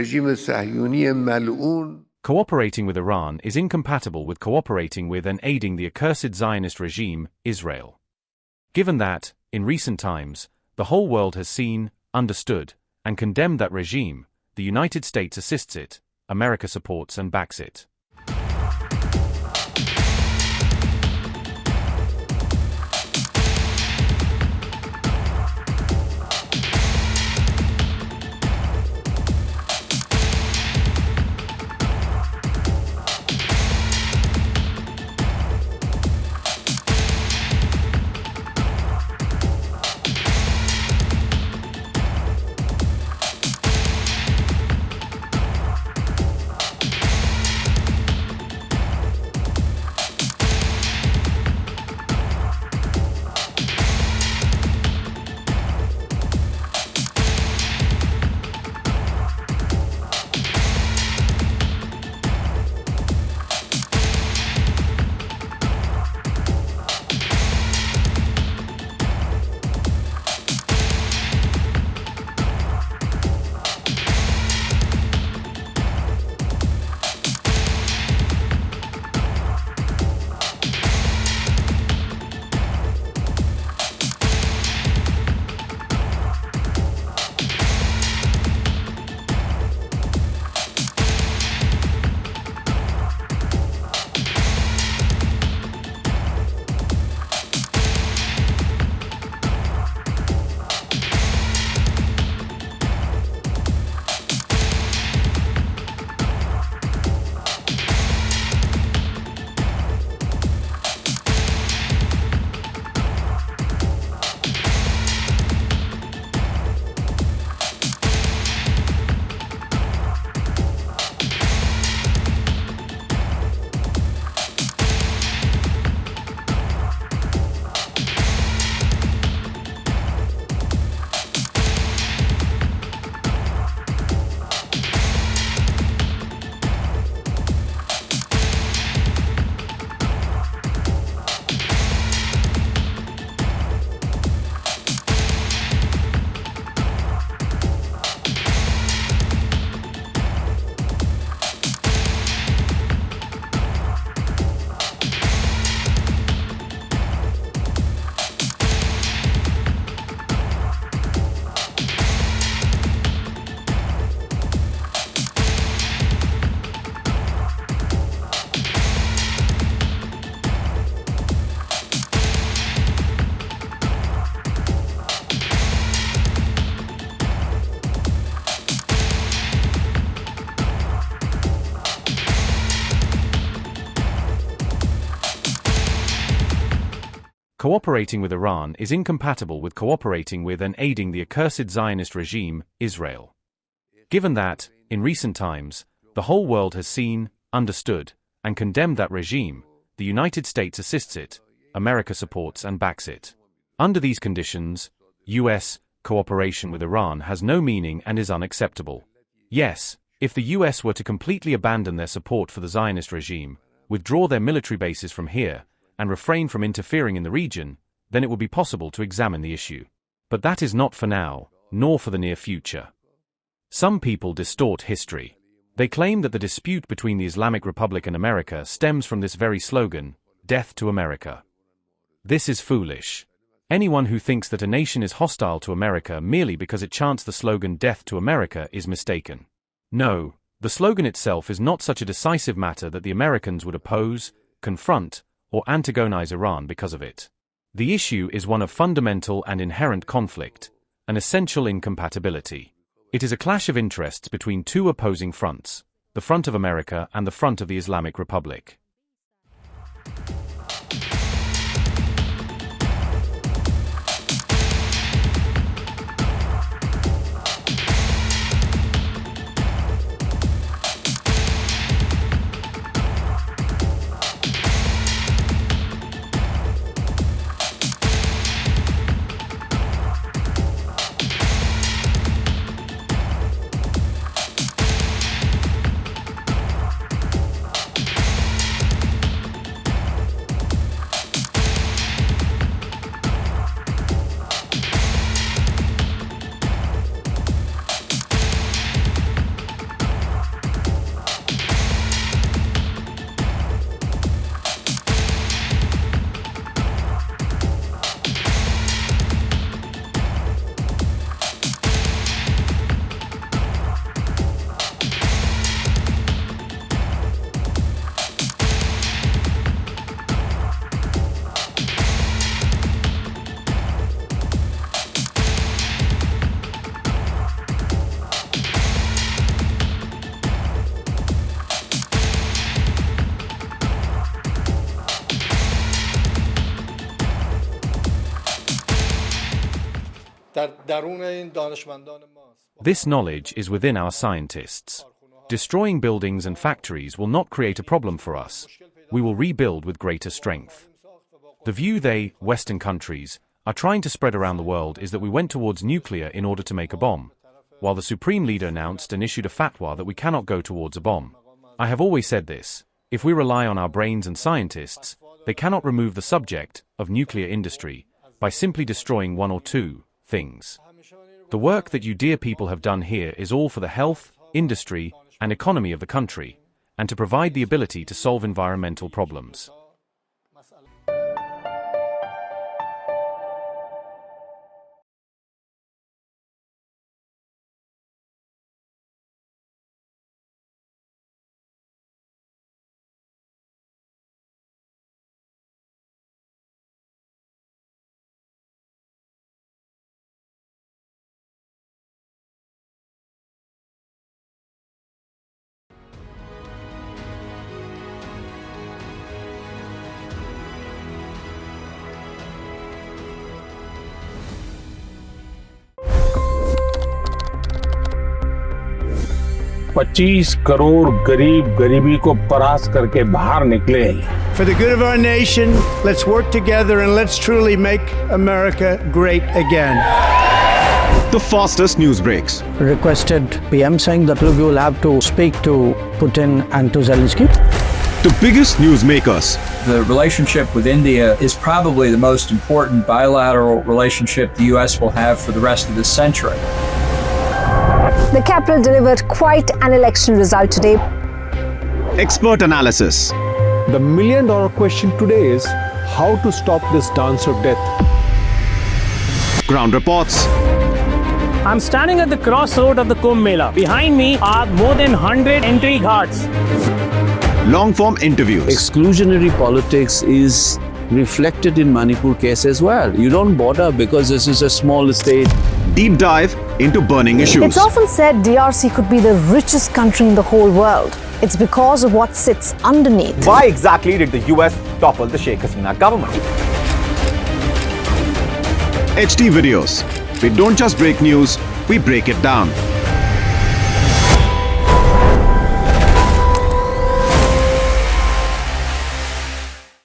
رژیم صهیونی ملعون. Cooperating with Iran is incompatible with cooperating with and aiding the accursed Zionist regime, Israel. Given that, in recent times, the whole world has seen, understood, and condemned that regime, the United States assists it, America supports and backs it. Cooperating with Iran is incompatible with cooperating with and aiding the accursed Zionist regime, Israel. Given that, in recent times, the whole world has seen, understood, and condemned that regime, the United States assists it, America supports and backs it. Under these conditions, U.S. cooperation with Iran has no meaning and is unacceptable. Yes, if the U.S. were to completely abandon their support for the Zionist regime, withdraw their military bases from here, and refrain from interfering in the region, then it would be possible to examine the issue. But that is not for now, nor for the near future. Some people distort history. They claim that the dispute between the Islamic Republic and America stems from this very slogan, "Death to America." This is foolish. Anyone who thinks that a nation is hostile to America merely because it chants the slogan "Death to America" is mistaken. No, the slogan itself is not such a decisive matter that the Americans would oppose, confront, or antagonize Iran because of it. The issue is one of fundamental and inherent conflict, an essential incompatibility. It is a clash of interests between two opposing fronts, the front of America and the front of the Islamic Republic. This knowledge is within our scientists. Destroying buildings and factories will not create a problem for us. We will rebuild with greater strength. The view they, Western countries, are trying to spread around the world is that we went towards nuclear in order to make a bomb, while the Supreme Leader announced and issued a fatwa that we cannot go towards a bomb. I have always said this: if we rely on our brains and scientists, they cannot remove the subject of nuclear industry by simply destroying one or two things. The work that you dear people have done here is all for the health, industry, and economy of the country, and to provide the ability to solve environmental problems. $25 crore गरीब गरीबी को परास्त करके बाहर निकले। For the good of our nation, let's work together and let's truly make America great again. The fastest news breaks. Requested PM saying that look, you will have to speak to Putin and to Zelensky. The biggest news makers. The relationship with India is probably the most important bilateral relationship the U.S. will have for the rest of this century. The capital delivered quite an election result today. Expert analysis. The million-dollar question today is how to stop this dance of death. Ground reports. I'm standing at the crossroad of the Kumbh Mela. Behind me are more than 100 entry ghats. Long-form interviews. Exclusionary politics is reflected in Manipur case as well. You don't bother because this is a small state. Deep dive into burning issues. It's often said DRC could be the richest country in the whole world. It's because of what sits underneath. Why exactly did the US topple the Sheikh Hasina government? HD videos. We don't just break news, we break it down.